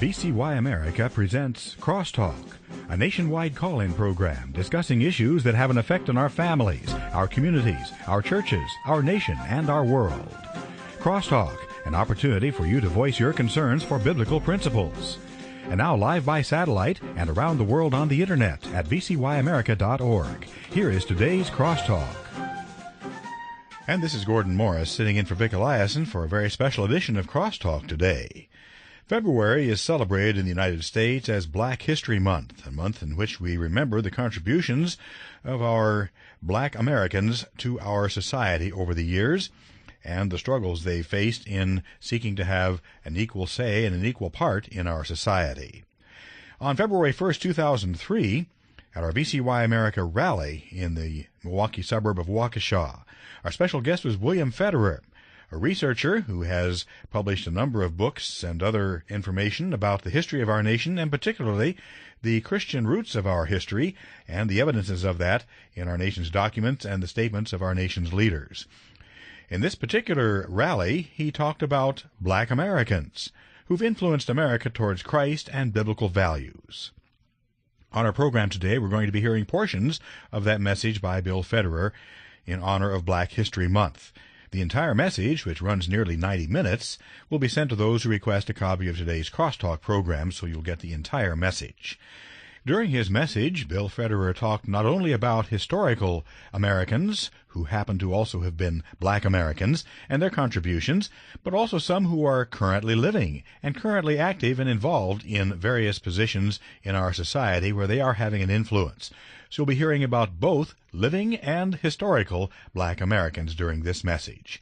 VCY America presents Crosstalk, a nationwide call-in program discussing issues that have an effect on our families, our communities, our churches, our nation, and our world. Crosstalk, an opportunity for you to voice your concerns for biblical principles. And now live by satellite and around the world on the internet at VCYAmerica.org. Here is today's Crosstalk. And this is Gordon Morris sitting in for Vic Eliason for a very special edition of Crosstalk today. February is celebrated in the United States as Black History Month, a month in which we remember the contributions of our Black Americans to our society over the years and the struggles they faced in seeking to have an equal say and an equal part in our society. On February 1st, 2003, at our VCY America rally in the Milwaukee suburb of Waukesha, our special guest was William Federer, a researcher who has published a number of books and other information about the history of our nation, and particularly the Christian roots of our history and the evidences of that in our nation's documents and the statements of our nation's leaders. In this particular rally, he talked about Black Americans who've influenced America towards Christ and biblical values. On our program today, we're going to be hearing portions of that message by Bill Federer in honor of Black History Month. The entire message, which runs nearly 90 minutes, will be sent to those who request a copy of today's Crosstalk program, so you'll get the entire message. During his message, Bill Federer talked not only about historical Americans, who happen to also have been Black Americans, and their contributions, but also some who are currently living and currently active and involved in various positions in our society where they are having an influence. So you'll be hearing about both living and historical Black Americans during this message.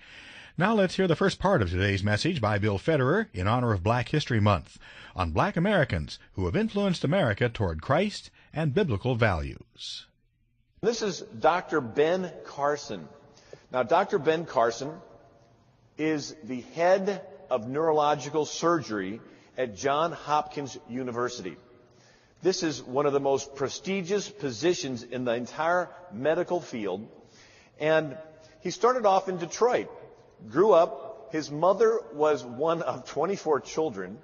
Now let's hear the first part of today's message by Bill Federer in honor of Black History Month on Black Americans who have influenced America toward Christ and biblical values. This is Dr. Ben Carson. Now, Dr. Ben Carson is the head of neurological surgery at Johns Hopkins University. This is one of the most prestigious positions in the entire medical field. And he started off in Detroit, grew up. His mother was one of 24 children,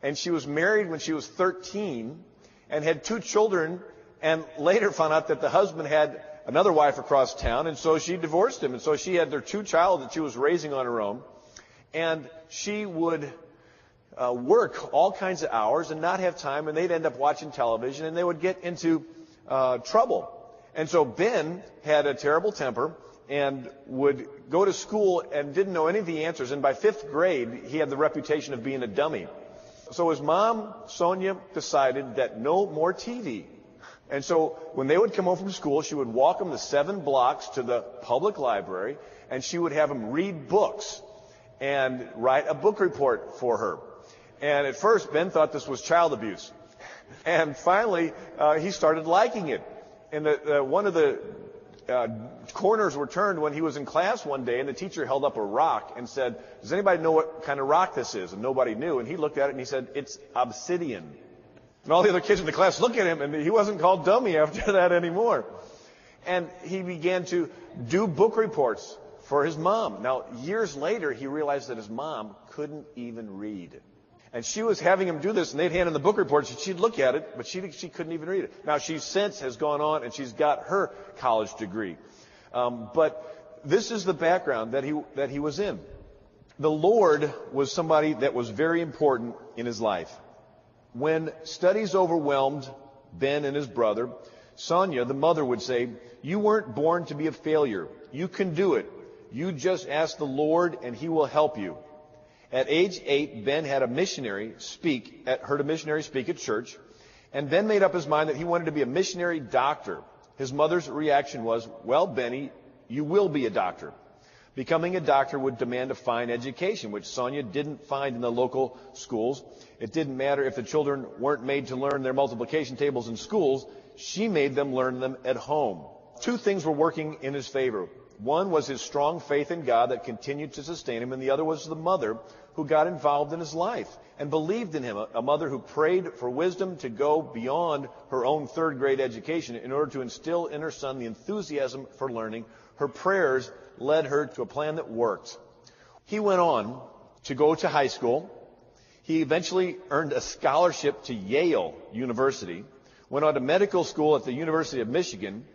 and she was married when she was 13 and had 2 children, and later found out that the husband had another wife across town, and so she divorced him. And so she had their 2 child that she was raising on her own, and she would work all kinds of hours and not have time, and they'd end up watching television, and they would get into trouble. And so Ben had a terrible temper and would go to school and didn't know any of the answers, and by 5th grade, he had the reputation of being a dummy. So his mom, Sonia, decided that no more TV. And so when they would come home from school, she would walk them the 7 blocks to the public library, and she would have them read books and write a book report for her. And at first, Ben thought this was child abuse. And finally, he started liking it. And one of the corners were turned when he was in class one day, and the teacher held up a rock and said, "Does anybody know what kind of rock this is?" And nobody knew. And he looked at it and he said, "It's obsidian." And all the other kids in the class looked at him, and he wasn't called dummy after that anymore. And he began to do book reports for his mom. Now, years later, he realized that his mom couldn't even read. And she was having him do this, and they'd hand him the book reports, and she'd look at it, but she couldn't even read it. Now, she since has gone on, and she's got her college degree. But this is the background that he was in. The Lord was somebody that was very important in his life. When studies overwhelmed Ben and his brother, Sonia, the mother, would say, "You weren't born to be a failure. You can do it. You just ask the Lord, and he will help you." At age 8, Ben had heard a missionary speak at church, and Ben made up his mind that he wanted to be a missionary doctor. His mother's reaction was, "Well, Benny, you will be a doctor." Becoming a doctor would demand a fine education, which Sonia didn't find in the local schools. It didn't matter if the children weren't made to learn their multiplication tables in schools. She made them learn them at home. 2 things were working in his favor. One was his strong faith in God that continued to sustain him, and the other was the mother who got involved in his life and believed in him, a mother who prayed for wisdom to go beyond her own 3rd grade education in order to instill in her son the enthusiasm for learning. Her prayers led her to a plan that worked. He went on to go to high school. He eventually earned a scholarship to Yale University, went on to medical school at the University of Michigan.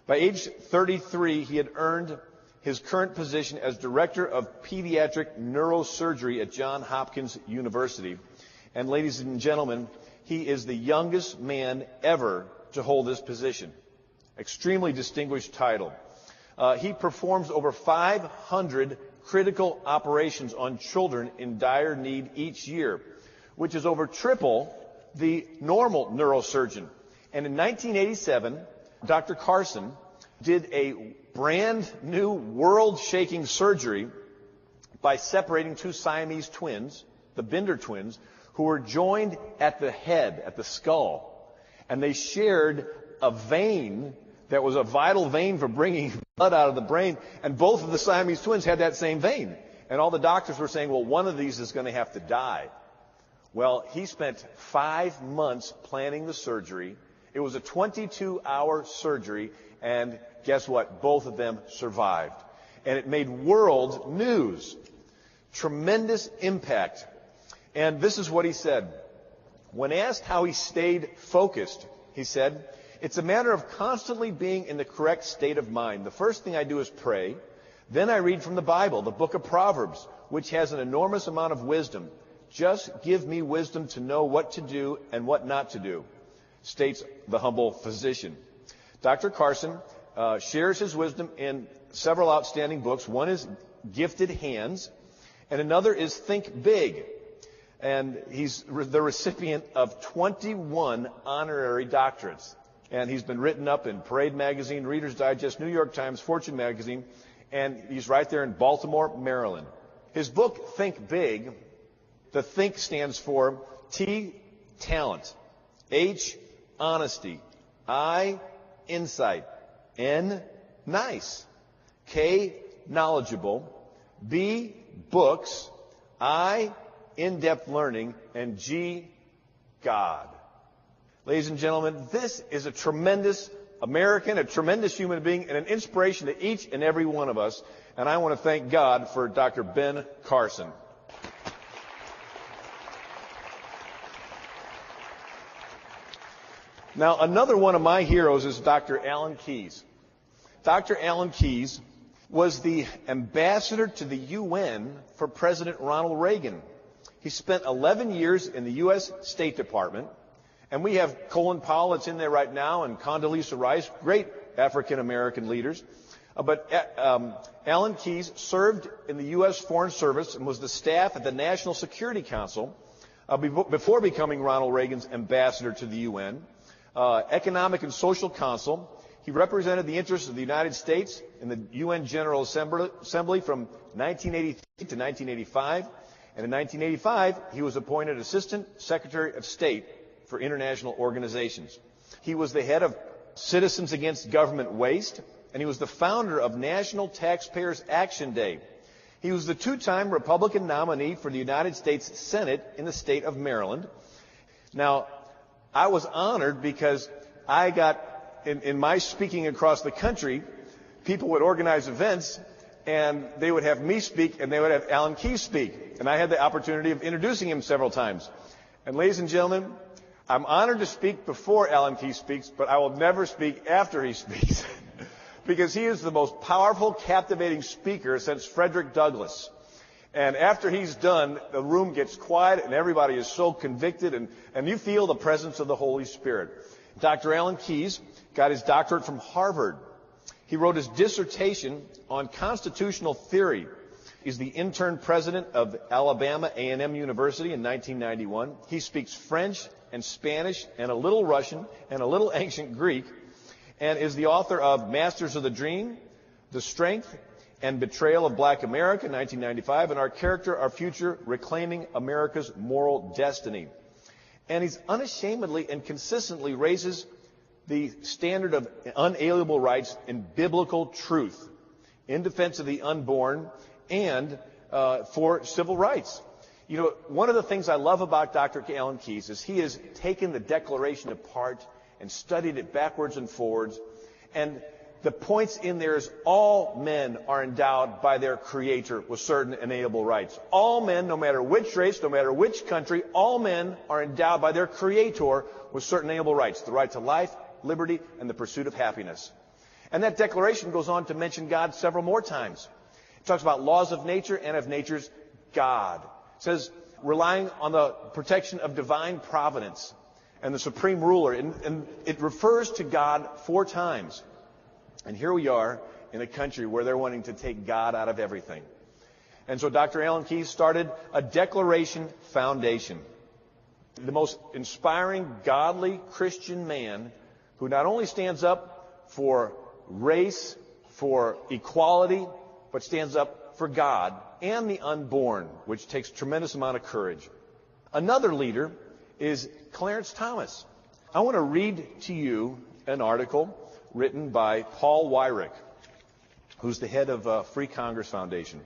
By age 33, he had earned his current position as Director of Pediatric Neurosurgery at Johns Hopkins University. And ladies and gentlemen, he is the youngest man ever to hold this position. Extremely distinguished title. He performs over 500 critical operations on children in dire need each year, which is over triple the normal neurosurgeon. And in 1987, Dr. Carson did a brand new world-shaking surgery by separating two Siamese twins, the Binder twins, who were joined at the head, at the skull. And they shared a vein that was a vital vein for bringing blood out of the brain. And both of the Siamese twins had that same vein. And all the doctors were saying, well, one of these is going to have to die. Well, he spent 5 months planning the surgery. It was a 22-hour surgery. And guess what? Both of them survived. And it made world news. Tremendous impact. And this is what he said. When asked how he stayed focused, he said, "It's a matter of constantly being in the correct state of mind. The first thing I do is pray. Then I read from the Bible, the book of Proverbs, which has an enormous amount of wisdom. Just give me wisdom to know what to do and what not to do," states the humble physician. Dr. Carson shares his wisdom in several outstanding books. One is Gifted Hands, and another is Think Big. And he's the recipient of 21 honorary doctorates. And he's been written up in Parade Magazine, Reader's Digest, New York Times, Fortune Magazine, and he's right there in Baltimore, Maryland. His book, Think Big, the Think stands for T, talent, H, honesty, I, insight, N, nice, K, knowledgeable, B, books, I, in-depth learning, and G, God. Ladies and gentlemen, this is a tremendous American, a tremendous human being, and an inspiration to each and every one of us. And I want to thank God for Dr. Ben Carson. Now, another one of my heroes is Dr. Alan Keyes. Dr. Alan Keyes was the ambassador to the UN for President Ronald Reagan. He spent 11 years in the U.S. State Department, and we have Colin Powell that's in there right now, and Condoleezza Rice, great African-American leaders. But Alan Keyes served in the U.S. Foreign Service and was the staff at the National Security Council before becoming Ronald Reagan's ambassador to the UN. Economic and Social Council. He represented the interests of the United States in the UN General Assembly from 1983 to 1985. And in 1985, he was appointed Assistant Secretary of State for International Organizations. He was the head of Citizens Against Government Waste, and he was the founder of National Taxpayers Action Day. He was the two-time Republican nominee for the United States Senate in the state of Maryland. Now, I was honored because I got, in my speaking across the country, people would organize events, and they would have me speak, and they would have Alan Keyes speak. And I had the opportunity of introducing him several times. And ladies and gentlemen, I'm honored to speak before Alan Keyes speaks, but I will never speak after he speaks. Because he is the most powerful, captivating speaker since Frederick Douglass. And after he's done, the room gets quiet and everybody is so convicted, and you feel the presence of the Holy Spirit. Dr. Alan Keyes got his doctorate from Harvard. He wrote his dissertation on constitutional theory. He's the intern president of Alabama A&M University in 1991. He speaks French and Spanish and a little Russian and a little ancient Greek, and is the author of Masters of the Dream, The Strength and Betrayal of Black America, 1995, and Our Character, Our Future, Reclaiming America's Moral Destiny. And he's unashamedly and consistently raises the standard of unalienable rights in biblical truth, in defense of the unborn, and for civil rights. You know, one of the things I love about Dr. Alan Keyes is he has taken the Declaration apart and studied it backwards and forwards. And the points in there is all men are endowed by their Creator with certain inalienable rights. All men, no matter which race, no matter which country, all men are endowed by their Creator with certain inalienable rights. The right to life, liberty, and the pursuit of happiness. And that declaration goes on to mention God several more times. It talks about laws of nature and of nature's God. It says, relying on the protection of divine providence and the supreme ruler. And it refers to God 4 times. And here we are in a country where they're wanting to take God out of everything. And so Dr. Alan Keyes started a Declaration Foundation. The most inspiring, godly Christian man who not only stands up for race, for equality, but stands up for God and the unborn, which takes a tremendous amount of courage. Another leader is Clarence Thomas. I want to read to you an article written by Paul Weyrich, who's the head of Free Congress Foundation.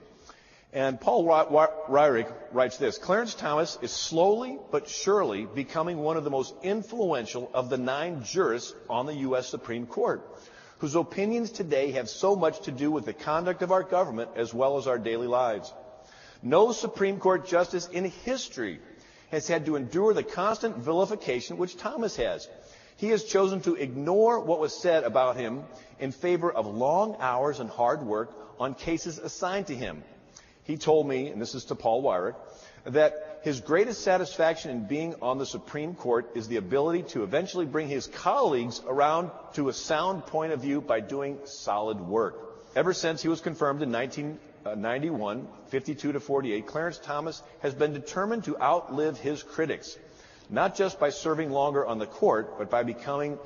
And Paul Weyrich writes this: Clarence Thomas is slowly but surely becoming one of the most influential of the 9 jurists on the U.S. Supreme Court, whose opinions today have so much to do with the conduct of our government as well as our daily lives. No Supreme Court justice in history has had to endure the constant vilification which Thomas has. He has chosen to ignore what was said about him in favor of long hours and hard work on cases assigned to him. He told me, and this is to Paul Weyrich, that his greatest satisfaction in being on the Supreme Court is the ability to eventually bring his colleagues around to a sound point of view by doing solid work. Ever since he was confirmed in 1991, 52-48, Clarence Thomas has been determined to outlive his critics, not just by serving longer on the court, but by becoming,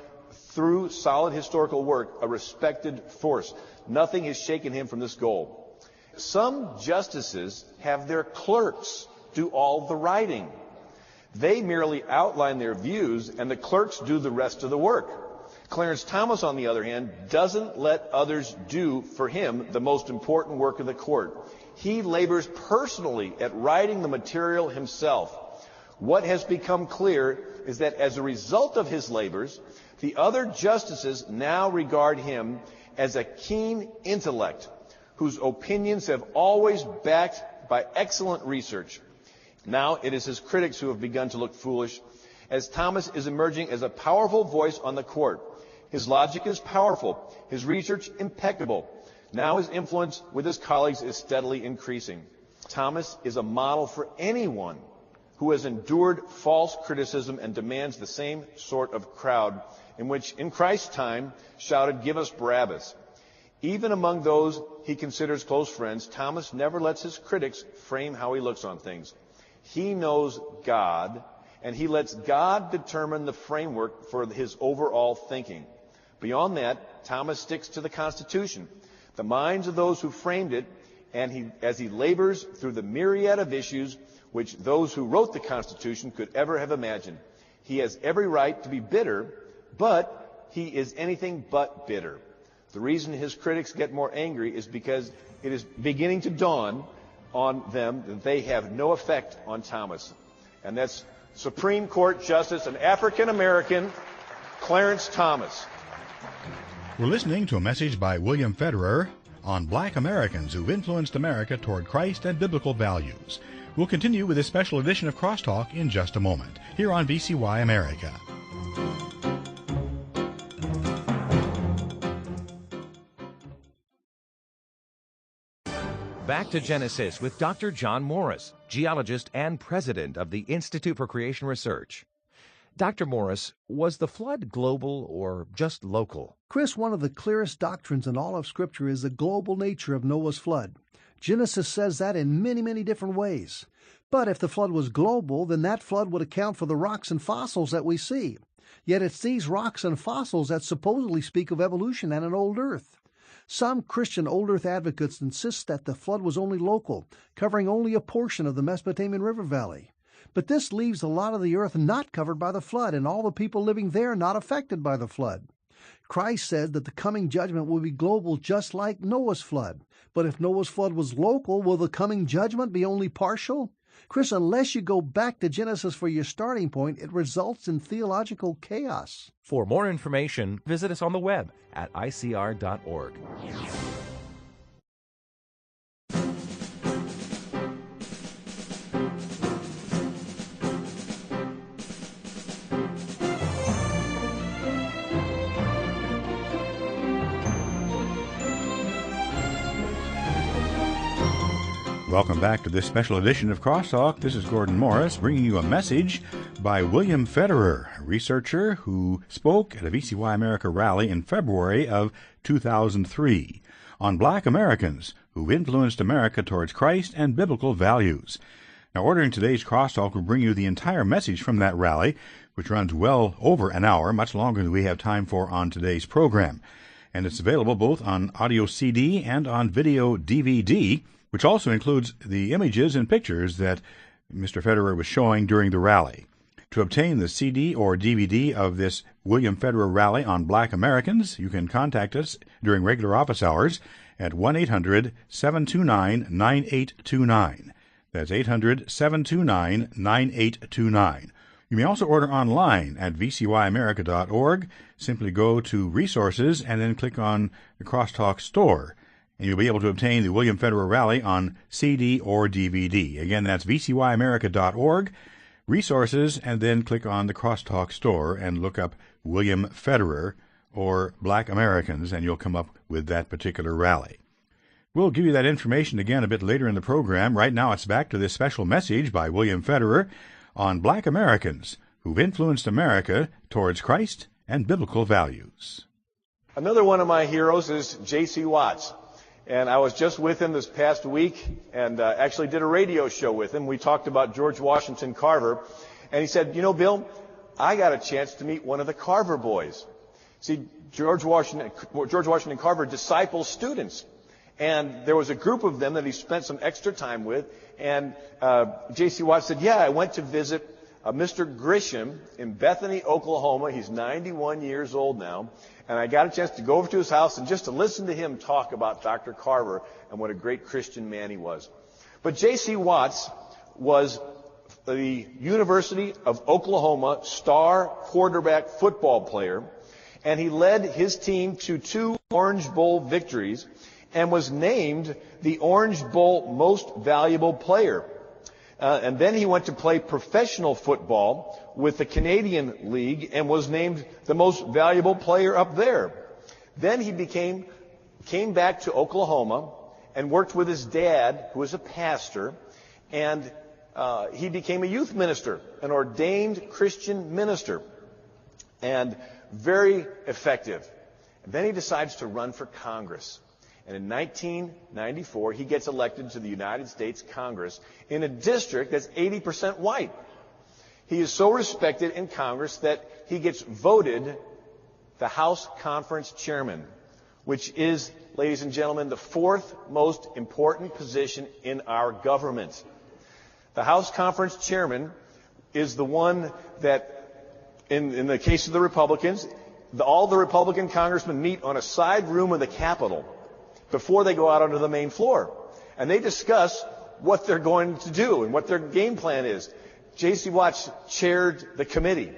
through solid historical work, a respected force. Nothing has shaken him from this goal. Some justices have their clerks do all the writing. They merely outline their views, and the clerks do the rest of the work. Clarence Thomas, on the other hand, doesn't let others do for him the most important work of the court. He labors personally at writing the material himself. What has become clear is that as a result of his labors, the other justices now regard him as a keen intellect whose opinions have always backed by excellent research. Now it is his critics who have begun to look foolish, as Thomas is emerging as a powerful voice on the court. His logic is powerful, his research impeccable. Now his influence with his colleagues is steadily increasing. Thomas is a model for anyone who has endured false criticism and demands the same sort of crowd in which, in Christ's time, shouted, "Give us Barabbas." Even among those he considers close friends, Thomas never lets his critics frame how he looks on things. He knows God, and he lets God determine the framework for his overall thinking. Beyond that, Thomas sticks to the Constitution, the minds of those who framed it, and as he labors through the myriad of issues which those who wrote the Constitution could ever have imagined. He has every right to be bitter, but he is anything but bitter. The reason his critics get more angry is because it is beginning to dawn on them that they have no effect on Thomas. And that's Supreme Court Justice, an African-American, Clarence Thomas. We're listening to a message by William Federer on Black Americans who've influenced America toward Christ and biblical values. We'll continue with this special edition of Crosstalk in just a moment, here on VCY America. Back to Genesis with Dr. John Morris, geologist and president of the Institute for Creation Research. Dr. Morris, was the flood global or just local? Chris, one of the clearest doctrines in all of Scripture is the global nature of Noah's flood. Genesis says that in many, many different ways. But if the flood was global, then that flood would account for the rocks and fossils that we see. Yet it's these rocks and fossils that supposedly speak of evolution and an old earth. Some Christian old earth advocates insist that the flood was only local, covering only a portion of the Mesopotamian River Valley. But this leaves a lot of the earth not covered by the flood, and all the people living there not affected by the flood. Christ said that the coming judgment will be global, just like Noah's flood. But if Noah's flood was local, will the coming judgment be only partial? Chris, unless you go back to Genesis for your starting point, it results in theological chaos. For more information, visit us on the web at icr.org. Welcome back to this special edition of Crosstalk. This is Gordon Morris bringing you a message by William Federer, a researcher who spoke at a VCY America rally in February of 2003 on Black Americans who influenced America towards Christ and biblical values. Now, ordering today's Crosstalk will bring you the entire message from that rally, which runs well over an hour, much longer than we have time for on today's program. And it's available both on audio CD and on video DVD, which also includes the images and pictures that Mr. Federer was showing during the rally. To obtain the CD or DVD of this William Federer rally on Black Americans, you can contact us during regular office hours at 1-800-729-9829. That's 800-729-9829. You may also order online at VCYAmerica.org. Simply go to Resources and then click on the Crosstalk Store, and you'll be able to obtain the William Federer Rally on CD or DVD. Again, that's VCYAmerica.org, Resources, and then click on the Crosstalk Store and look up William Federer or Black Americans, and you'll come up with that particular rally. We'll give you that information again a bit later in the program. Right now, it's back to this special message by William Federer on Black Americans who've influenced America towards Christ and biblical values. Another one of my heroes is J.C. Watts. And I was just with him this past week and actually did a radio show with him. We talked about George Washington Carver. And he said, you know, Bill, I got a chance to meet one of the Carver boys. See, George Washington Carver disciples students. And there was a group of them that he spent some extra time with. And J.C. Watts said, yeah, I went to visit Mr. Grisham in Bethany, Oklahoma. He's 91 years old now. And I got a chance to go over to his house and just to listen to him talk about Dr. Carver and what a great Christian man he was. But J.C. Watts was the University of Oklahoma star quarterback football player, and he led his team to 2 Orange Bowl victories and was named the Orange Bowl Most Valuable Player. And then he went to play professional football with the Canadian League and was named the most valuable player up there. Then he came back to Oklahoma and worked with his dad, who was a pastor, and he became a youth minister, an ordained Christian minister, and very effective. And then he decides to run for Congress. And in 1994, he gets elected to the United States Congress in a district that's 80% white. He is so respected in Congress that he gets voted the House Conference Chairman, which is, ladies and gentlemen, the 4th most important position in our government. The House Conference Chairman is the one that, in the case of the Republicans, all the Republican congressmen meet on a side room of the Capitol before they go out onto the main floor. And they discuss what they're going to do and what their game plan is. J.C. Watts chaired the committee.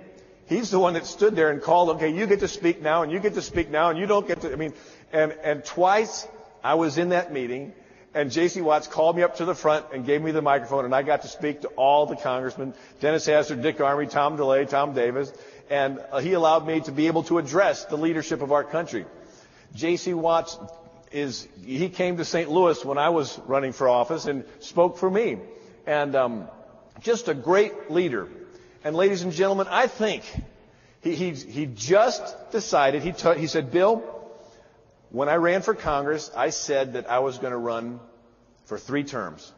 He's the one that stood there and called, okay, you get to speak now, and you get to speak now, and you don't get to, and twice I was in that meeting, and J.C. Watts called me up to the front and gave me the microphone, and I got to speak to all the congressmen, Dennis Hastert, Dick Armey, Tom DeLay, Tom Davis, and he allowed me to be able to address the leadership of our country. J.C. Watts he came to St. Louis when I was running for office and spoke for me. And just a great leader. And ladies and gentlemen, I think he just decided, he said, Bill, when I ran for Congress, I said that I was going to run for 3 terms.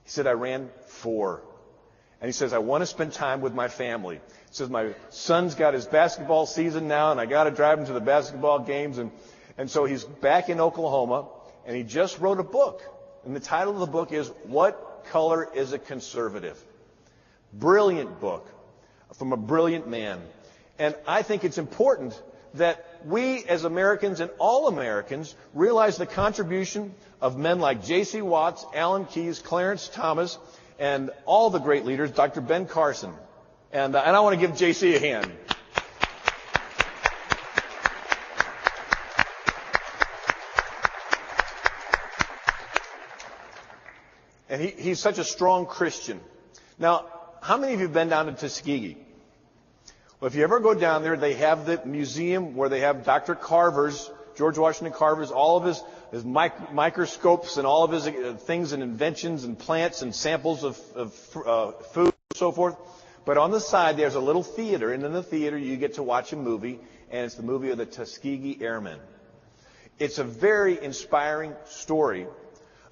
He said I ran 4. And he says, I want to spend time with my family. He says, my son's got his basketball season now, and I got to drive him to the basketball games. And so he's back in Oklahoma, and he just wrote a book. And the title of the book is, What Color is a Conservative? Brilliant book from a brilliant man. And I think it's important that we as Americans and all Americans realize the contribution of men like J.C. Watts, Alan Keyes, Clarence Thomas, and all the great leaders, Dr. Ben Carson. And I want to give JC a hand. And he's such a strong Christian. Now, how many of you have been down to Tuskegee? Well, if you ever go down there, they have the museum where they have Dr. Carver's, George Washington Carver's, all of his microscopes and all of his things and inventions and plants and samples of food and so forth. But on the side, there's a little theater, and in the theater, you get to watch a movie, and it's the movie of the Tuskegee Airmen. It's a very inspiring story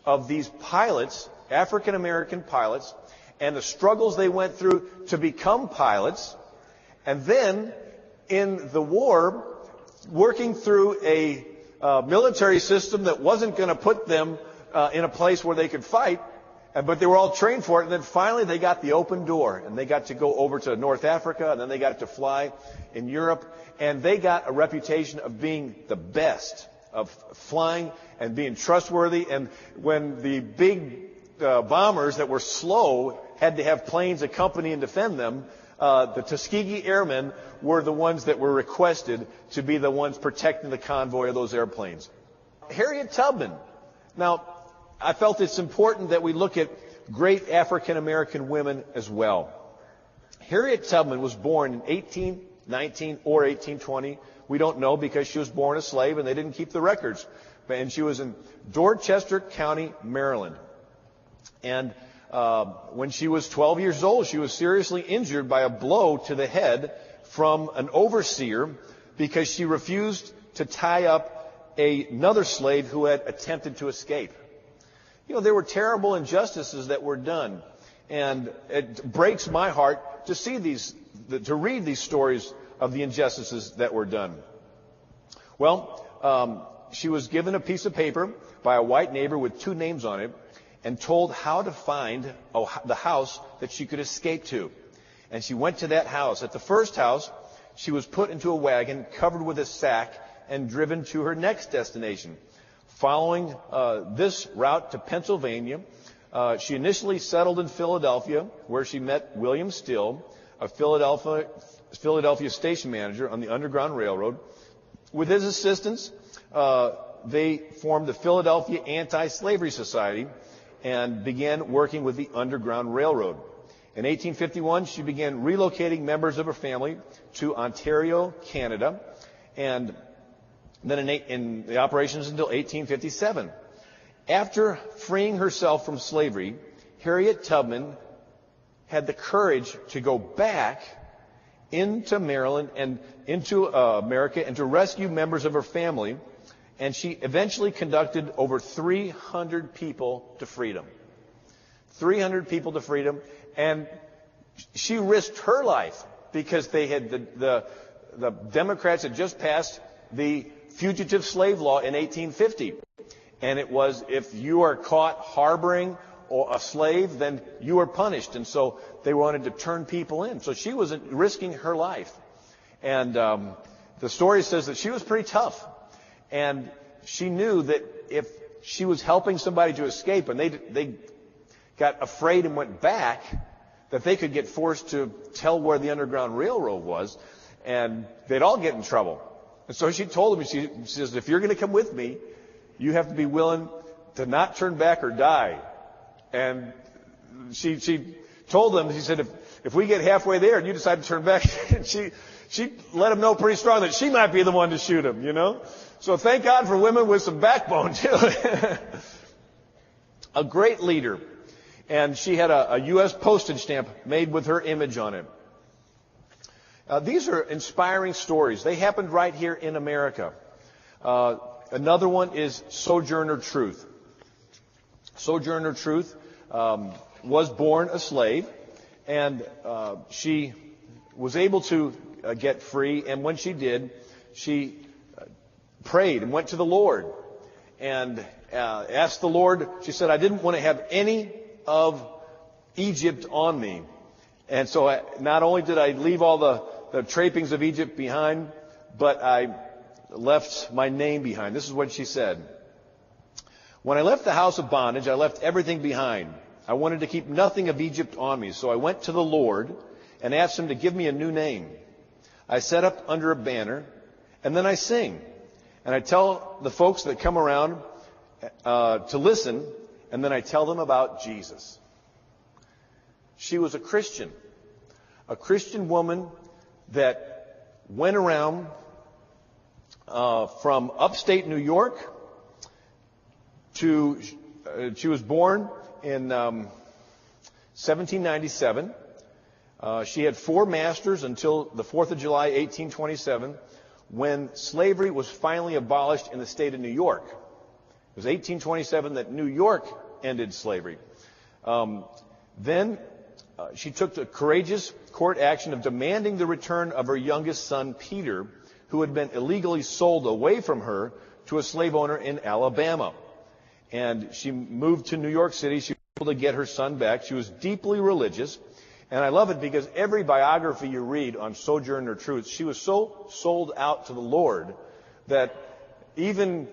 of these pilots, African-American pilots, and the struggles they went through to become pilots, and then in the war, working through a military system that wasn't going to put them in a place where they could fight, but they were all trained for it. And then finally they got the open door, and they got to go over to North Africa, and then they got to fly in Europe, and they got a reputation of being the best, of flying and being trustworthy. And when the big bombers that were slow had to have planes accompany and defend them, the Tuskegee Airmen were the ones that were requested to be the ones protecting the convoy of those airplanes. Harriet Tubman. Now, I felt it's important that we look at great African-American women as well. Harriet Tubman was born in 1819 or 1820. We don't know because she was born a slave and they didn't keep the records. And she was in Dorchester County, Maryland. And when she was 12 years old, she was seriously injured by a blow to the head from an overseer because she refused to tie up another slave who had attempted to escape. You know, there were terrible injustices that were done. And it breaks my heart to see to read these stories of the injustices that were done. Well, she was given a piece of paper by a white neighbor with 2 names on it and told how to find the house that she could escape to. And she went to that house. At the first house, she was put into a wagon covered with a sack and driven to her next destination. Following this route to Pennsylvania, she initially settled in Philadelphia, where she met William Still, a Philadelphia station manager on the Underground Railroad. With his assistance, they formed the Philadelphia Anti-Slavery Society and began working with the Underground Railroad. In 1851, she began relocating members of her family to Ontario, Canada, and then in the operations until 1857. After freeing herself from slavery, Harriet Tubman had the courage to go back into Maryland and into America and to rescue members of her family. And she eventually conducted over 300 people to freedom. 300 people to freedom. And she risked her life because they had the Democrats had just passed the Fugitive Slave Law in 1850. And it was, if you are caught harboring a slave, then you are punished. And so they wanted to turn people in. So she was risking her life. And the story says that she was pretty tough. And she knew that if she was helping somebody to escape and they got afraid and went back, that they could get forced to tell where the Underground Railroad was, and they'd all get in trouble. And so she told them, she says, if you're going to come with me, you have to be willing to not turn back or die. And she told them, she said, if we get halfway there and you decide to turn back, she let them know pretty strong that she might be the one to shoot him, you know. So thank God for women with some backbone, too. A great leader. And she had a U.S. postage stamp made with her image on it. These are inspiring stories. They happened right here in America. Another one is Sojourner Truth. Sojourner Truth was born a slave, and she was able to get free. And when she did, she prayed and went to the Lord and asked the Lord. She said, I didn't want to have any of Egypt on me. And so not only did I leave all the trappings of Egypt behind, but I left my name behind. This is what she said. When I left the house of bondage, I left everything behind. I wanted to keep nothing of Egypt on me, so I went to the Lord and asked him to give me a new name. I set up under a banner, and then I sing. And I tell the folks that come around to listen, and then I tell them about Jesus. She was a Christian woman that went around from upstate New York to, she was born in 1797. She had 4 masters until the 4th of July, 1827, when slavery was finally abolished in the state of New York. It was 1827 that New York ended slavery. Then she took the courageous court action of demanding the return of her youngest son, Peter, who had been illegally sold away from her to a slave owner in Alabama. And she moved to New York City. She was able to get her son back. She was deeply religious. And I love it because every biography you read on Sojourner Truth, she was so sold out to the Lord that even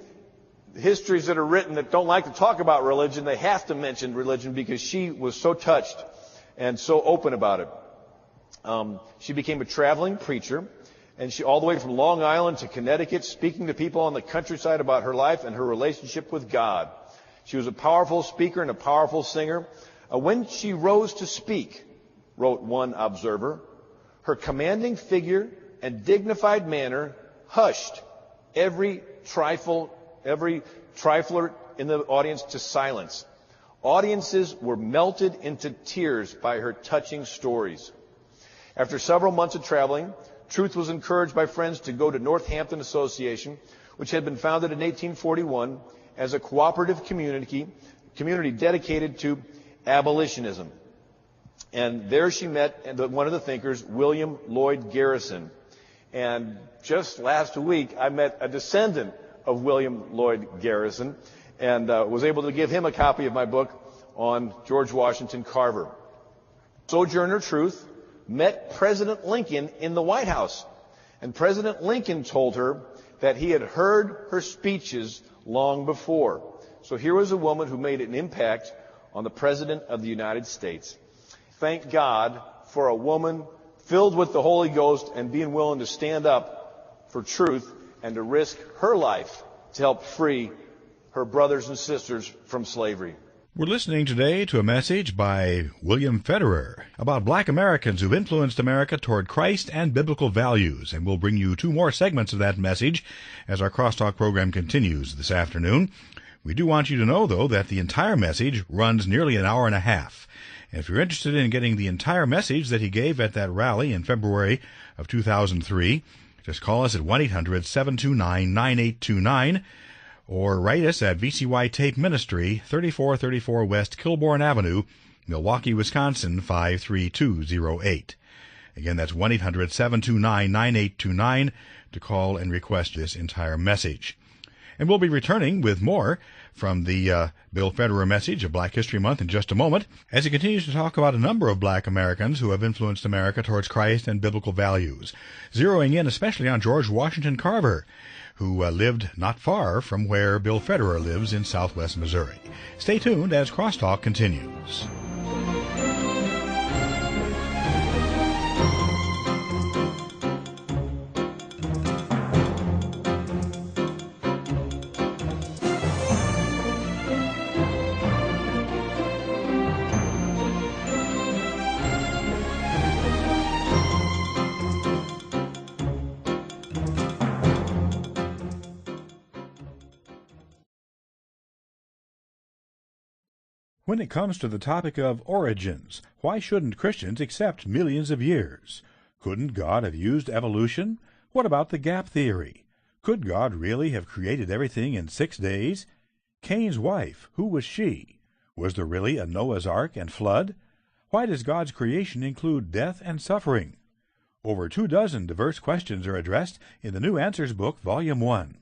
histories that are written that don't like to talk about religion, they have to mention religion because she was so touched and so open about it. She became a traveling preacher, and she all the way from Long Island to Connecticut, speaking to people on the countryside about her life and her relationship with God. She was a powerful speaker and a powerful singer. When she rose to speak, wrote one observer, her commanding figure and dignified manner hushed every trifler in the audience to silence. Audiences were melted into tears by her touching stories. After several months of traveling, Truth was encouraged by friends to go to Northampton Association, which had been founded in 1841 as a cooperative community dedicated to abolitionism. And there she met one of the thinkers, William Lloyd Garrison. And just last week, I met a descendant of William Lloyd Garrison and was able to give him a copy of my book on George Washington Carver. Sojourner Truth met President Lincoln in the White House. And President Lincoln told her that he had heard her speeches long before. So here was a woman who made an impact on the President of the United States. Thank God for a woman filled with the Holy Ghost and being willing to stand up for truth and to risk her life to help free her brothers and sisters from slavery. We're listening today to a message by William Federer about Black Americans who've influenced America toward Christ and biblical values, and we'll bring you 2 more segments of that message as our Crosstalk program continues this afternoon. We do want you to know, though, that the entire message runs nearly an hour and a half. And if you're interested in getting the entire message that he gave at that rally in February of 2003, just call us at 1-800-729-9829 or write us at VCY Tape Ministry, 3434 West Kilbourn Avenue, Milwaukee, Wisconsin, 53208. Again, that's 1-800-729-9829 to call and request this entire message. And we'll be returning with more from the Bill Federer message of Black History Month in just a moment, as he continues to talk about a number of Black Americans who have influenced America towards Christ and biblical values, zeroing in especially on George Washington Carver, who lived not far from where Bill Federer lives in southwest Missouri. Stay tuned as Crosstalk continues. When it comes to the topic of origins, why shouldn't Christians accept millions of years? Couldn't God have used evolution? What about the gap theory? Could God really have created everything in 6 days? Cain's wife, who was she? Was there really a Noah's Ark and flood? Why does God's creation include death and suffering? Over 24 diverse questions are addressed in the New Answers book, Volume 1.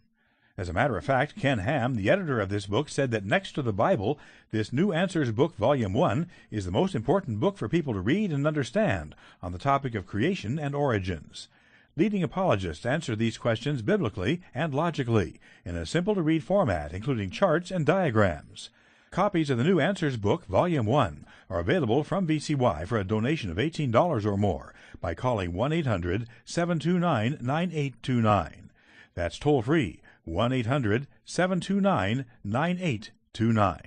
As a matter of fact, Ken Ham, the editor of this book, said that next to the Bible, this New Answers book, Volume 1, is the most important book for people to read and understand on the topic of creation and origins. Leading apologists answer these questions biblically and logically in a simple-to-read format, including charts and diagrams. Copies of the New Answers book, Volume 1, are available from VCY for a donation of $18 or more by calling 1-800-729-9829. That's toll-free, 1-800-729-9829.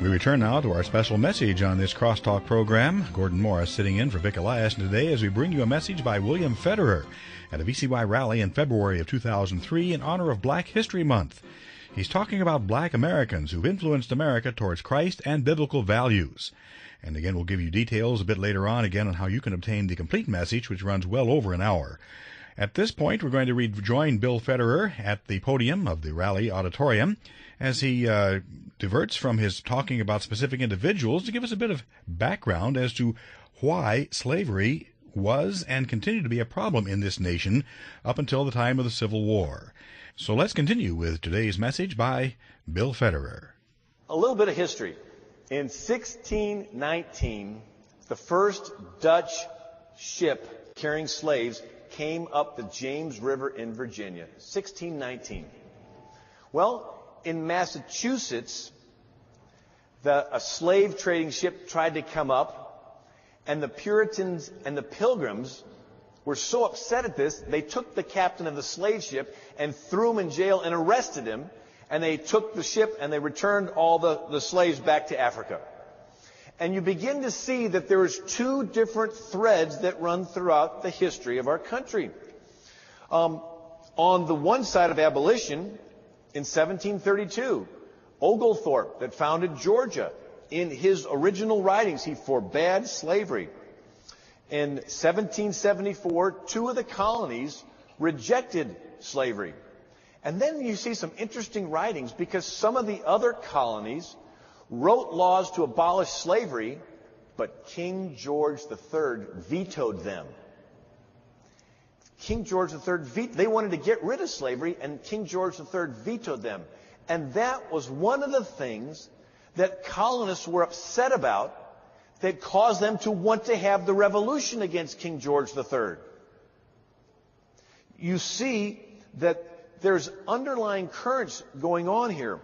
We return now to our special message on this Crosstalk program. Gordon Morris sitting in for Vic Elias today as we bring you a message by William Federer at a VCY rally in February of 2003 in honor of Black History Month. He's talking about Black Americans who've influenced America towards Christ and biblical values. And again, we'll give you details a bit later on again on how you can obtain the complete message, which runs well over an hour. At this point, we're going to rejoin Bill Federer at the podium of the rally auditorium as he diverts from his talking about specific individuals to give us a bit of background as to why slavery was and continued to be a problem in this nation up until the time of the Civil War. So let's continue with today's message by Bill Federer. A little bit of history. In 1619, the first Dutch ship carrying slaves came up the James River in Virginia. 1619. Well, in Massachusetts, a slave trading ship tried to come up, and the Puritans and the Pilgrims were so upset at this, they took the captain of the slave ship and threw him in jail and arrested him, and they took the ship and they returned all the slaves back to Africa. And you begin to see that there's two different threads that run throughout the history of our country. On the one side of abolition, in 1732, Oglethorpe, that founded Georgia, in his original writings, he forbade slavery. In 1774, two of the colonies rejected slavery. And then you see some interesting writings because some of the other colonies wrote laws to abolish slavery, but King George III vetoed them. King George III, they wanted to get rid of slavery, and King George III vetoed them. And that was one of the things that colonists were upset about that caused them to want to have the revolution against King George III. You see that there's underlying currents going on here.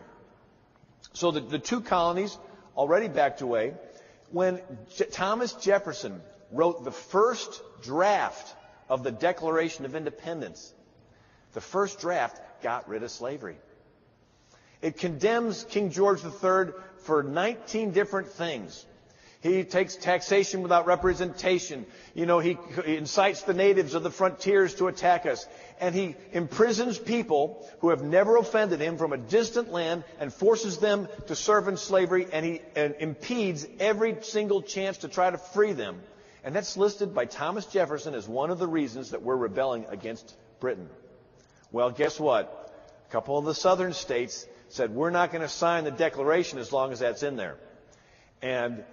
So the two colonies already backed away. When Thomas Jefferson wrote the first draft of the Declaration of Independence, the first draft got rid of slavery. It condemns King George III for 19 different things. He takes taxation without representation. He incites the natives of the frontiers to attack us. And he imprisons people who have never offended him from a distant land and forces them to serve in slavery, and he impedes every single chance to try to free them. And that's listed by Thomas Jefferson as one of the reasons that we're rebelling against Britain. Well, guess what? A couple of the southern states said, we're not going to sign the Declaration as long as that's in there. And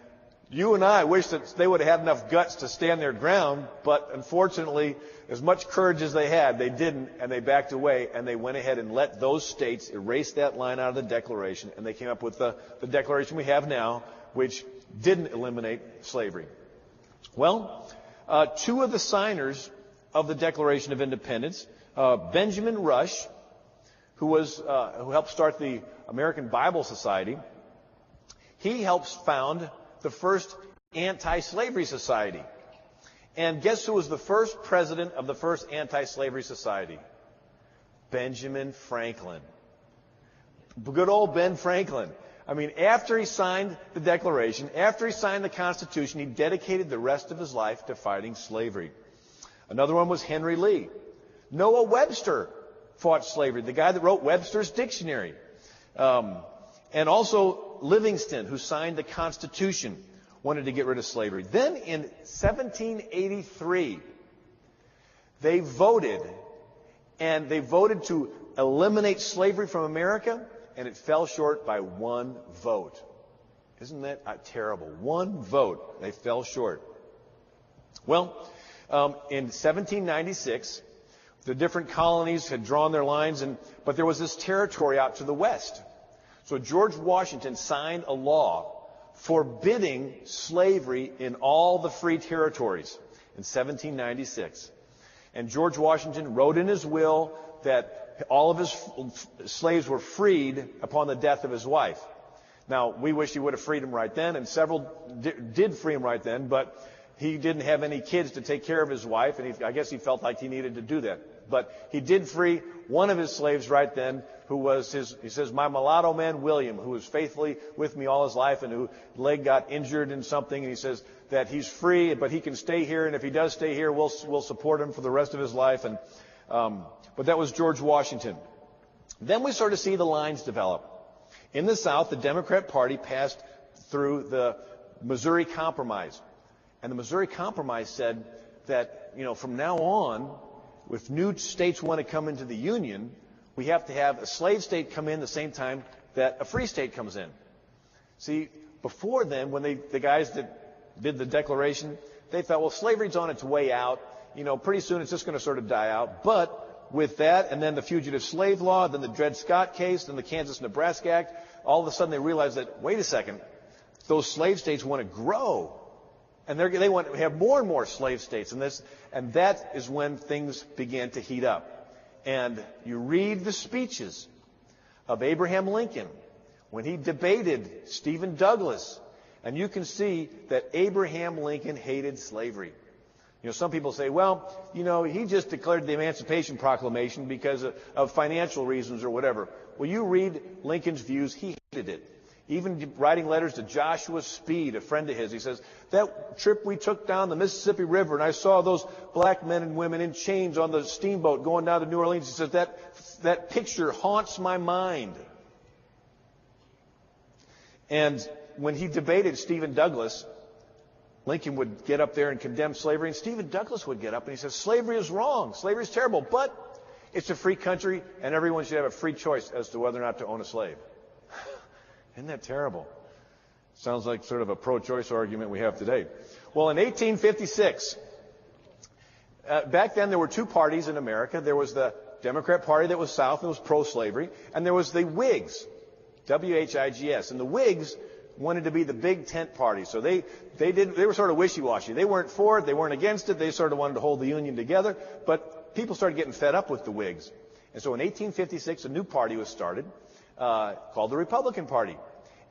you and I wish that they would have had enough guts to stand their ground, but unfortunately, as much courage as they had, they didn't, and they backed away, and they went ahead and let those states erase that line out of the Declaration, and they came up with the Declaration we have now, which didn't eliminate slavery. Well, two of the signers of the Declaration of Independence, Benjamin Rush, who helped start the American Bible Society, he helps found the first anti-slavery society. And guess who was the first president of the first anti-slavery society? Benjamin Franklin. Good old Ben Franklin. I mean, after he signed the Declaration, after he signed the Constitution, he dedicated the rest of his life to fighting slavery. Another one was Henry Lee. Noah Webster fought slavery, the guy that wrote Webster's Dictionary. And also Livingston, who signed the Constitution, wanted to get rid of slavery. Then in 1783, they voted to eliminate slavery from America, and it fell short by one vote. Isn't that terrible? One vote. They fell short. Well, in 1796, the different colonies had drawn their lines, but there was this territory out to the west. So George Washington signed a law forbidding slavery in all the free territories. in 1796. And George Washington wrote in his will that all of his slaves were freed upon the death of his wife. Now, we wish he would have freed them right then, and several did free him right then, but he didn't have any kids to take care of his wife, and I guess he felt like he needed to do that. But he did free one of his slaves right then, who was he says, my mulatto man, William, who was faithfully with me all his life and whose leg got injured in something, and he says that he's free, but he can stay here, and if he does stay here, we'll support him for the rest of his life. And but that was George Washington. Then we sort of see the lines develop. In the South, the Democrat Party passed through the Missouri Compromise. And the Missouri Compromise said that, from now on, if new states want to come into the Union, we have to have a slave state come in the same time that a free state comes in. See, before then, when the guys that did the Declaration, they thought, well, slavery's on its way out. Pretty soon it's just going to sort of die out. But with that, and then the Fugitive Slave Law, then the Dred Scott case, then the Kansas-Nebraska Act, all of a sudden they realized that, wait a second, those slave states want to grow. And they want to have more and more slave states. And that is when things began to heat up. And you read the speeches of Abraham Lincoln when he debated Stephen Douglas, and you can see that Abraham Lincoln hated slavery. Some people say, well, he just declared the Emancipation Proclamation because of financial reasons or whatever. Well, you read Lincoln's views, he hated it. Even writing letters to Joshua Speed, a friend of his, he says, that trip we took down the Mississippi River and I saw those black men and women in chains on the steamboat going down to New Orleans, he says, that picture haunts my mind. And when he debated Stephen Douglas, Lincoln would get up there and condemn slavery, and Stephen Douglas would get up and he says, slavery is wrong, slavery is terrible, but it's a free country and everyone should have a free choice as to whether or not to own a slave. Isn't that terrible? Sounds like sort of a pro-choice argument we have today. Well, in 1856, back then there were two parties in America. There was the Democrat Party that was South and was pro-slavery, and there was the Whigs, W-H-I-G-S. And the Whigs wanted to be the big tent party, so they were sort of wishy-washy. They weren't for it, they weren't against it, they sort of wanted to hold the Union together, but people started getting fed up with the Whigs. And so in 1856, a new party was started, called the Republican Party.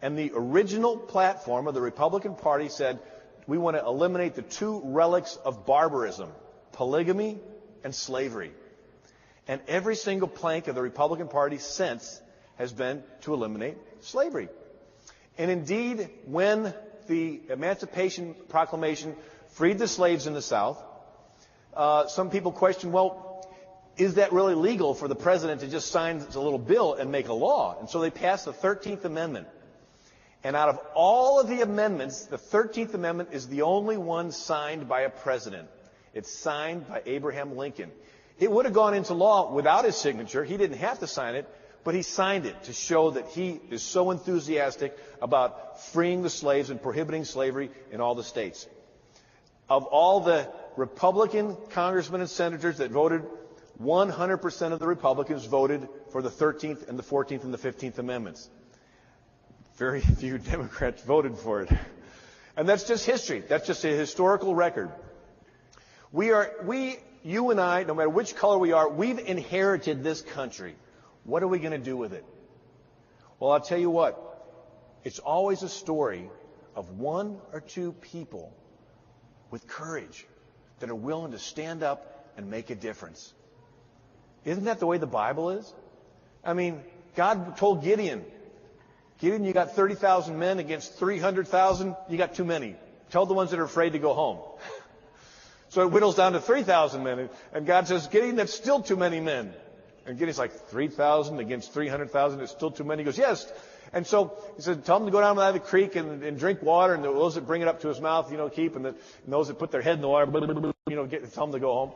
And the original platform of the Republican Party said, we want to eliminate the two relics of barbarism, polygamy and slavery. And every single plank of the Republican Party since has been to eliminate slavery. And indeed, when the Emancipation Proclamation freed the slaves in the South, some people question, well, is that really legal for the president to just sign a little bill and make a law? And so they passed the 13th Amendment. And out of all of the amendments, the 13th Amendment is the only one signed by a president. It's signed by Abraham Lincoln. It would have gone into law without his signature. He didn't have to sign it, but he signed it to show that he is so enthusiastic about freeing the slaves and prohibiting slavery in all the states. Of all the Republican congressmen and senators that voted, 100% of the Republicans voted for the 13th and the 14th and the 15th Amendments. Very few Democrats voted for it. And that's just history. That's just a historical record. You and I, no matter which color we are, we've inherited this country. What are we going to do with it? Well, I'll tell you what. It's always a story of one or two people with courage that are willing to stand up and make a difference. Isn't that the way the Bible is? I mean, God told Gideon, you got 30,000 men against 300,000. You got too many. Tell the ones that are afraid to go home. So it whittles down to 3,000 men. And God says, Gideon, that's still too many men. And Gideon's like, 3,000 against 300,000 is still too many? He goes, yes. And so he said, tell them to go down by the creek and drink water. And those that bring it up to his mouth, keep. And those that put their head in the water, tell them to go home.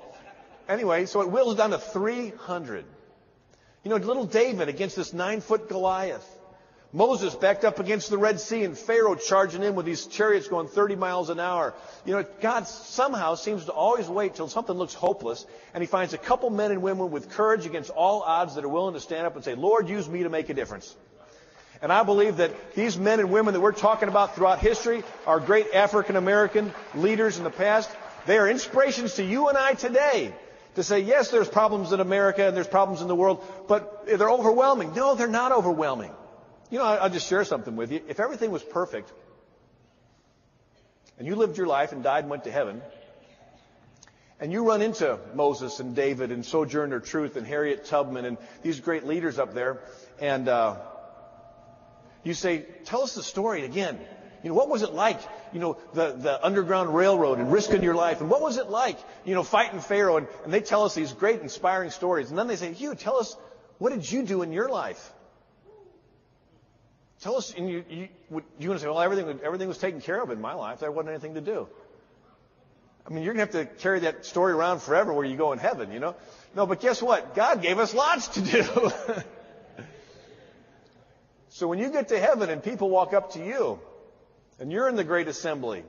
Anyway, so it whittles down to 300. Little David against this 9-foot Goliath. Moses backed up against the Red Sea and Pharaoh charging in with these chariots going 30 miles an hour. God somehow seems to always wait till something looks hopeless, and he finds a couple men and women with courage against all odds that are willing to stand up and say, Lord, use me to make a difference. And I believe that these men and women that we're talking about throughout history are great African American leaders in the past. They are inspirations to you and I today to say, yes, there's problems in America and there's problems in the world, but they're overwhelming. No, they're not overwhelming. You know, I'll just share something with you. If everything was perfect and you lived your life and died and went to heaven, and you run into Moses and David and Sojourner Truth and Harriet Tubman and these great leaders up there, and you say, tell us the story again. You know, what was it like, you know, the Underground Railroad and risking your life? And what was it like, you know, fighting Pharaoh? And they tell us these great, inspiring stories. And then they say, Hugh, tell us, what did you do in your life? Tell us, and you want to say, well, everything was taken care of in my life. There wasn't anything to do. I mean, you're going to have to carry that story around forever where you go in heaven, you know. No, but guess what? God gave us lots to do. So when you get to heaven and people walk up to you, and you're in the great assembly,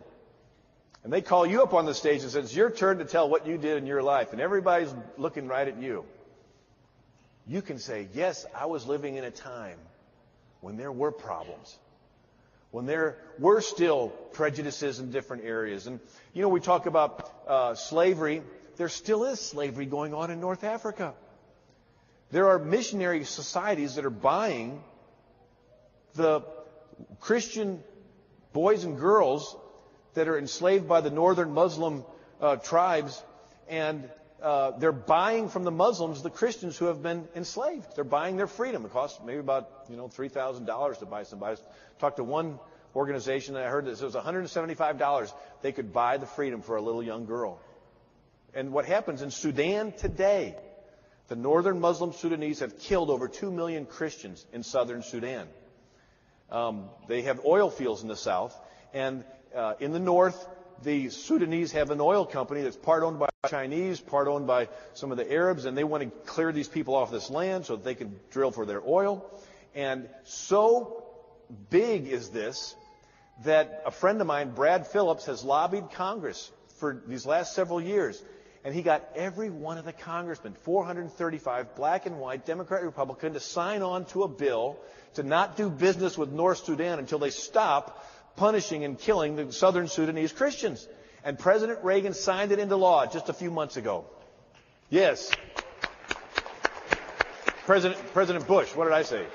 and they call you up on the stage and say, it's your turn to tell what you did in your life, and everybody's looking right at you, you can say, yes, I was living in a time when there were problems, when there were still prejudices in different areas. And, you know, we talk about slavery. There still is slavery going on in North Africa. There are missionary societies that are buying the Christian boys and girls that are enslaved by the northern Muslim tribes, and they're buying from the Muslims the Christians who have been enslaved. They're buying their freedom. It costs maybe about $3,000 to buy somebody. I talked to one organization and I heard that it was $175 they could buy the freedom for a little young girl. And what happens in Sudan today, the northern Muslim Sudanese have killed over 2 million Christians in southern Sudan. They have oil fields in the south, and in the north, the Sudanese have an oil company that's part owned by Chinese, part owned by some of the Arabs, and they want to clear these people off this land so that they can drill for their oil. And so big is this that a friend of mine, Brad Phillips, has lobbied Congress for these last several years. And he got every one of the congressmen, 435, black and white, Democrat, Republican, to sign on to a bill to not do business with North Sudan until they stop punishing and killing the southern Sudanese Christians. And President Reagan signed it into law just a few months ago. Yes. President Bush, what did I say?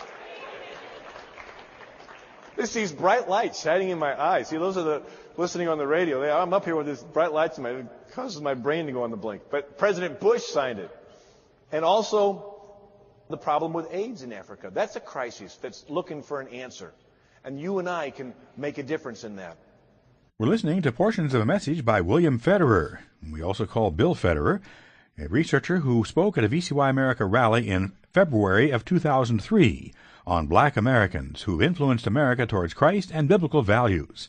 There's these bright lights shining in my eyes. See, those are the listening on the radio. I'm up here with these bright lights in my, it causes my brain to go on the blink. But President Bush signed it. And also the problem with AIDS in Africa. That's a crisis that's looking for an answer. And you and I can make a difference in that. We're listening to portions of a message by William Federer. We also call Bill Federer, a researcher who spoke at a VCY America rally in February of 2003 on Black Americans who've influenced America towards Christ and biblical values.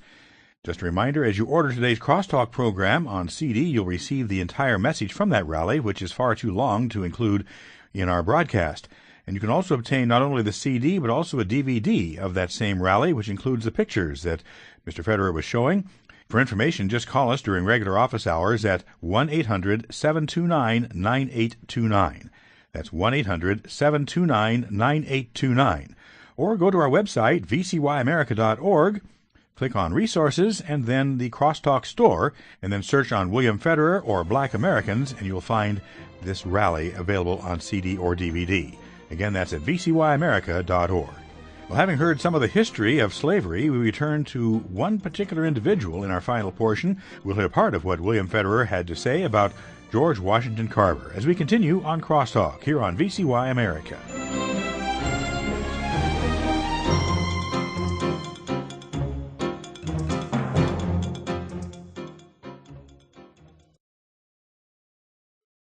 Just a reminder, as you order today's Crosstalk program on CD, you'll receive the entire message from that rally, which is far too long to include in our broadcast. And you can also obtain not only the CD, but also a DVD of that same rally, which includes the pictures that Mr. Federer was showing. For information, just call us during regular office hours at 1-800-729-9829. That's 1-800-729-9829. Or go to our website, VCYAmerica.org, click on Resources, and then the Crosstalk store, and then search on William Federer or Black Americans, and you'll find this rally available on CD or DVD. Again, that's at VCYAmerica.org. Well, having heard some of the history of slavery, we return to one particular individual in our final portion. We'll hear part of what William Federer had to say about George Washington Carver as we continue on Crosstalk here on VCY America.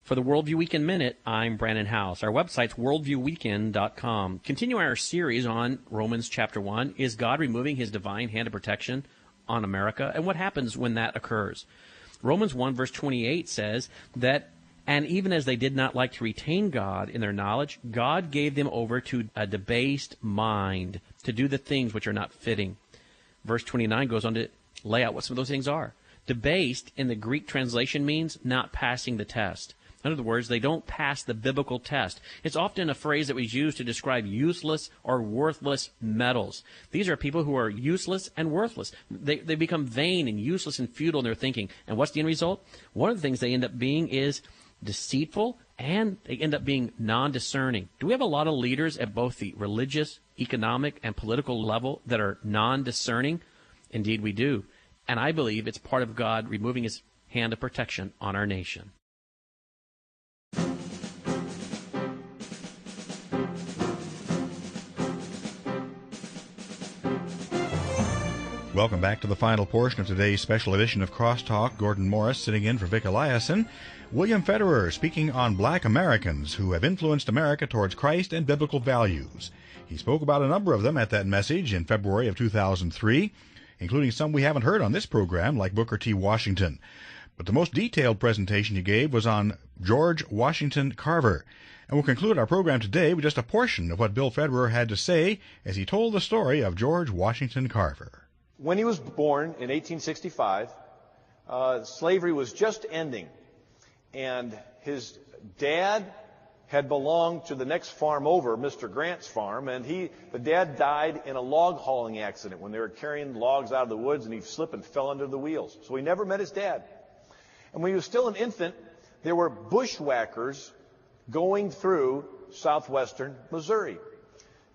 For the Worldview Weekend Minute, I'm Brandon House. Our website's worldviewweekend.com. Continuing our series on Romans chapter 1, is God removing his divine hand of protection on America, and what happens when that occurs? Romans 1 verse 28 says that, and even as they did not like to retain God in their knowledge, God gave them over to a debased mind to do the things which are not fitting. Verse 29 goes on to lay out what some of those things are. Debased in the Greek translation means not passing the test. In other words, they don't pass the biblical test. It's often a phrase that was used to describe useless or worthless metals. These are people who are useless and worthless. They become vain and useless and futile in their thinking. And what's the end result? One of the things they end up being is deceitful, and they end up being non-discerning. Do we have a lot of leaders at both the religious, economic, and political level that are non-discerning? Indeed, we do. And I believe it's part of God removing his hand of protection on our nation. Welcome back to the final portion of today's special edition of Crosstalk. Gordon Morris sitting in for Vic Eliason. William Federer speaking on Black Americans who have influenced America towards Christ and biblical values. He spoke about a number of them at that message in February of 2003, including some we haven't heard on this program, like Booker T. Washington. But the most detailed presentation he gave was on George Washington Carver. And we'll conclude our program today with just a portion of what Bill Federer had to say as he told the story of George Washington Carver. When he was born in 1865, slavery was just ending, and his dad had belonged to the next farm over, Mr. Grant's farm, and the dad died in a log hauling accident when they were carrying logs out of the woods, and he slipped and fell under the wheels. So he never met his dad. And when he was still an infant, there were bushwhackers going through southwestern Missouri.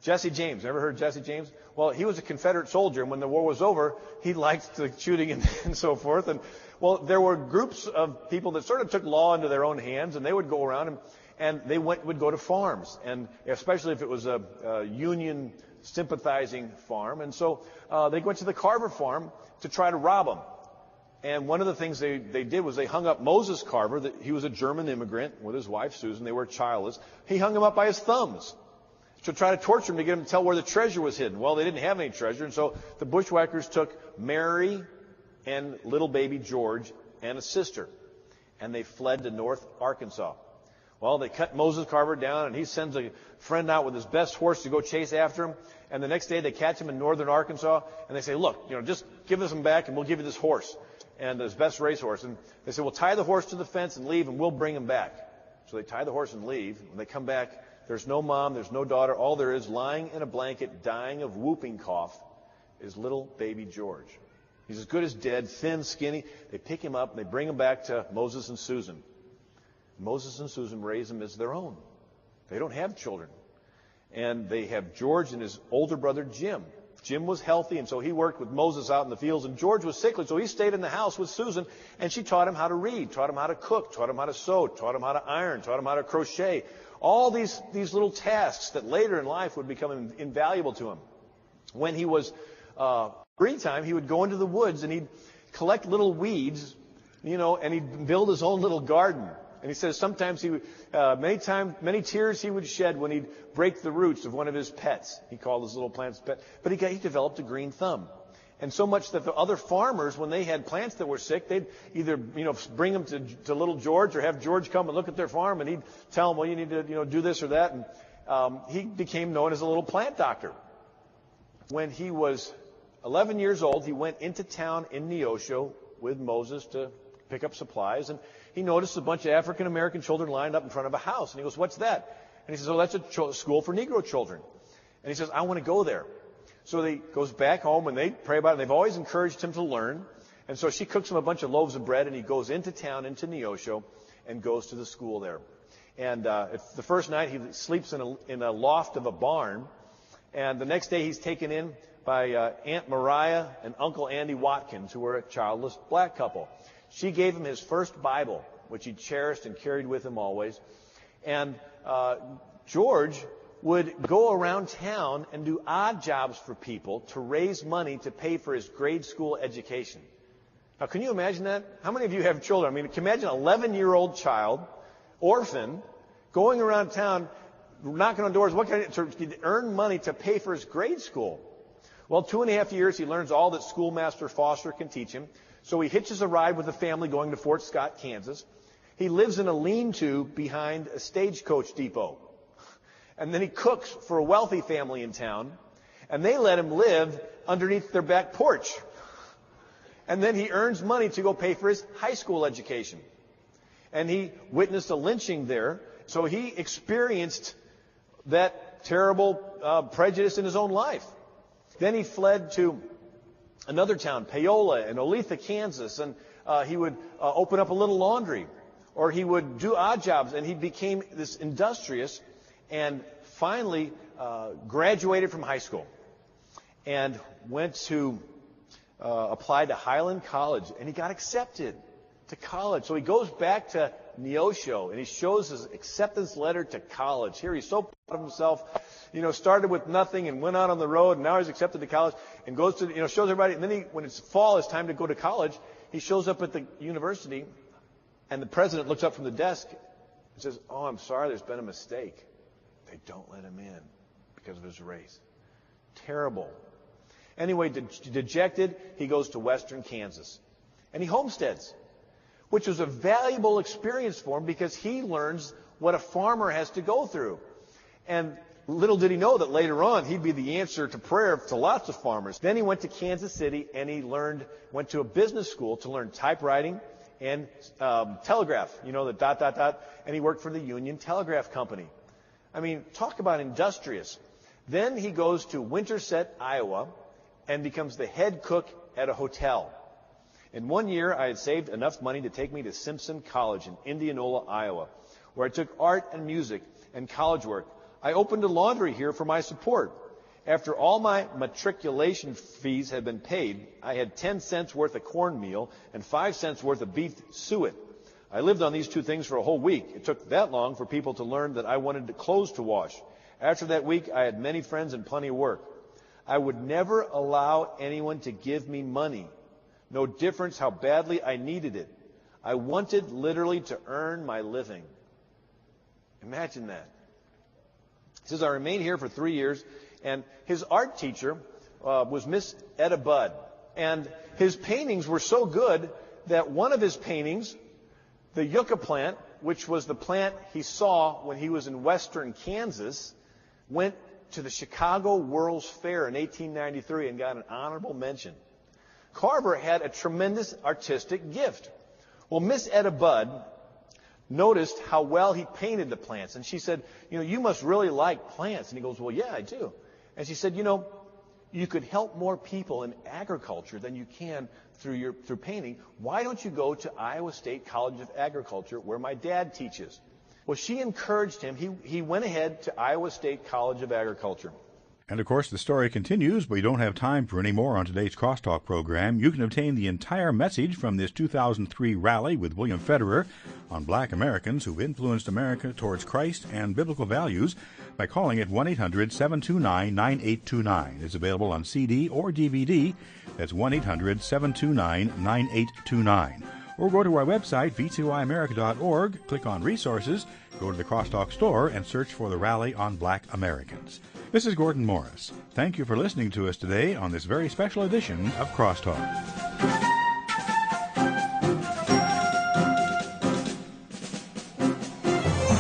Jesse James, ever heard of Jesse James? Well, he was a Confederate soldier, and when the war was over, he liked the shooting and so forth. And, well, there were groups of people that sort of took law into their own hands, and they would go around and they would go to farms, and especially if it was a Union sympathizing farm. And so they went to the Carver farm to try to rob them. And one of the things they did was they hung up Moses Carver. He was a German immigrant with his wife, Susan. They were childless. He hung him up by his thumbs to try to torture him to get him to tell where the treasure was hidden. Well, they didn't have any treasure, and so the bushwhackers took Mary and little baby George and a sister, and they fled to North Arkansas. Well, they cut Moses Carver down, and he sends a friend out with his best horse to go chase after him, and the next day they catch him in northern Arkansas, and they say, look, just give us him back, and we'll give you this horse, and his best racehorse. And they say, well, tie the horse to the fence and leave, and we'll bring him back. So they tie the horse and leave. When they come back, there's no mom, there's no daughter. All there is, lying in a blanket, dying of whooping cough, is little baby George. He's as good as dead, thin, skinny. They pick him up and they bring him back to Moses and Susan. Moses and Susan raise him as their own. They don't have children. And they have George and his older brother Jim. Jim was healthy, and so he worked with Moses out in the fields, and George was sickly, so he stayed in the house with Susan, and she taught him how to read, taught him how to cook, taught him how to sew, taught him how to iron, taught him how to crochet. All these little tasks that later in life would become invaluable to him. When he was free time, he would go into the woods and he'd collect little weeds, and he'd build his own little garden. And he says sometimes he would, many tears he would shed when he'd break the roots of one of his pets. He called his little plants pet. But he developed a green thumb. And so much that the other farmers, when they had plants that were sick, they'd either, bring them to little George or have George come and look at their farm, and he'd tell them, well, you need to, do this or that. And he became known as a little plant doctor. When he was 11 years old, he went into town in Neosho with Moses to pick up supplies, and he noticed a bunch of African-American children lined up in front of a house. And he goes, what's that? And he says, oh, that's a school for Negro children. And he says, I want to go there. So he goes back home, and they pray about it. And they've always encouraged him to learn. And so she cooks him a bunch of loaves of bread, and he goes into town, into Neosho, and goes to the school there. And the first night, he sleeps in a loft of a barn. And the next day, he's taken in by Aunt Mariah and Uncle Andy Watkins, who were a childless black couple. She gave him his first Bible, which he cherished and carried with him always. And George would go around town and do odd jobs for people to raise money to pay for his grade school education. Now, can you imagine that? How many of you have children? I mean, can you imagine an 11-year-old child, orphan, going around town, knocking on doors, to earn money to pay for his grade school? Well, 2.5 years, he learns all that Schoolmaster Foster can teach him. So he hitches a ride with a family going to Fort Scott, Kansas. He lives in a lean-to behind a stagecoach depot. And then he cooks for a wealthy family in town, and they let him live underneath their back porch. And then he earns money to go pay for his high school education. And he witnessed a lynching there, so he experienced that terrible prejudice in his own life. Then he fled to another town, Paola in Olathe, Kansas, and he would open up a little laundry, or he would do odd jobs, and he became this industrious, and finally graduated from high school and went to apply to Highland College, and he got accepted to college. So he goes back to Neosho, and he shows his acceptance letter to college. Here he's so proud of himself, started with nothing and went out on the road, and now he's accepted to college, and goes to, shows everybody. And then when it's fall, it's time to go to college. He shows up at the university, and the president looks up from the desk and says, "Oh, I'm sorry, there's been a mistake. They don't let him in because of his race." Terrible. Anyway, dejected, he goes to western Kansas, and he homesteads, which was a valuable experience for him because he learns what a farmer has to go through. And little did he know that later on he'd be the answer to prayer to lots of farmers. Then he went to Kansas City, and he went to a business school to learn typewriting and telegraph, the ... and he worked for the Union Telegraph Company. I mean, talk about industrious. Then he goes to Winterset, Iowa, and becomes the head cook at a hotel. In 1 year, I had saved enough money to take me to Simpson College in Indianola, Iowa, where I took art and music and college work. I opened a laundry here for my support. After all my matriculation fees had been paid, I had 10 cents worth of cornmeal and 5 cents worth of beef suet. I lived on these two things for a whole week. It took that long for people to learn that I wanted clothes to wash. After that week, I had many friends and plenty of work. I would never allow anyone to give me money. No difference how badly I needed it. I wanted literally to earn my living. Imagine that. He says, I remained here for 3 years, and his art teacher was Miss Etta Budd. And his paintings were so good that one of his paintings, the yucca plant, which was the plant he saw when he was in western Kansas, went to the Chicago World's Fair in 1893 and got an honorable mention. Carver had a tremendous artistic gift. Well, Miss Etta Budd noticed how well he painted the plants. And she said, you must really like plants. And he goes, well, yeah, I do. And she said, you could help more people in agriculture than you can through painting. Why don't you go to Iowa State College of Agriculture, where my dad teaches? Well, she encouraged him. He went ahead to Iowa State College of Agriculture. And, of course, the story continues, but we don't have time for any more on today's Crosstalk program. You can obtain the entire message from this 2003 rally with William Federer on Black Americans who've influenced America towards Christ and biblical values by calling it 1-800-729-9829. It's available on CD or DVD. That's 1-800-729-9829. Or go to our website, VCYAmerica.org, click on Resources, go to the Crosstalk store, and search for the Rally on Black Americans. This is Gordon Morris. Thank you for listening to us today on this very special edition of Crosstalk.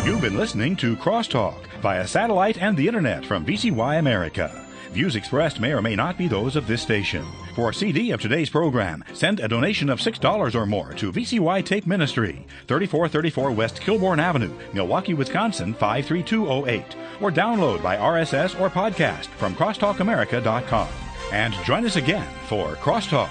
You've been listening to Crosstalk via satellite and the Internet from VCY America. Views expressed may or may not be those of this station. For a CD of today's program, send a donation of $6 or more to VCY Tape Ministry, 3434 West Kilbourn Avenue, Milwaukee, Wisconsin, 53208. Or download by RSS or podcast from crosstalkamerica.com. And join us again for Crosstalk.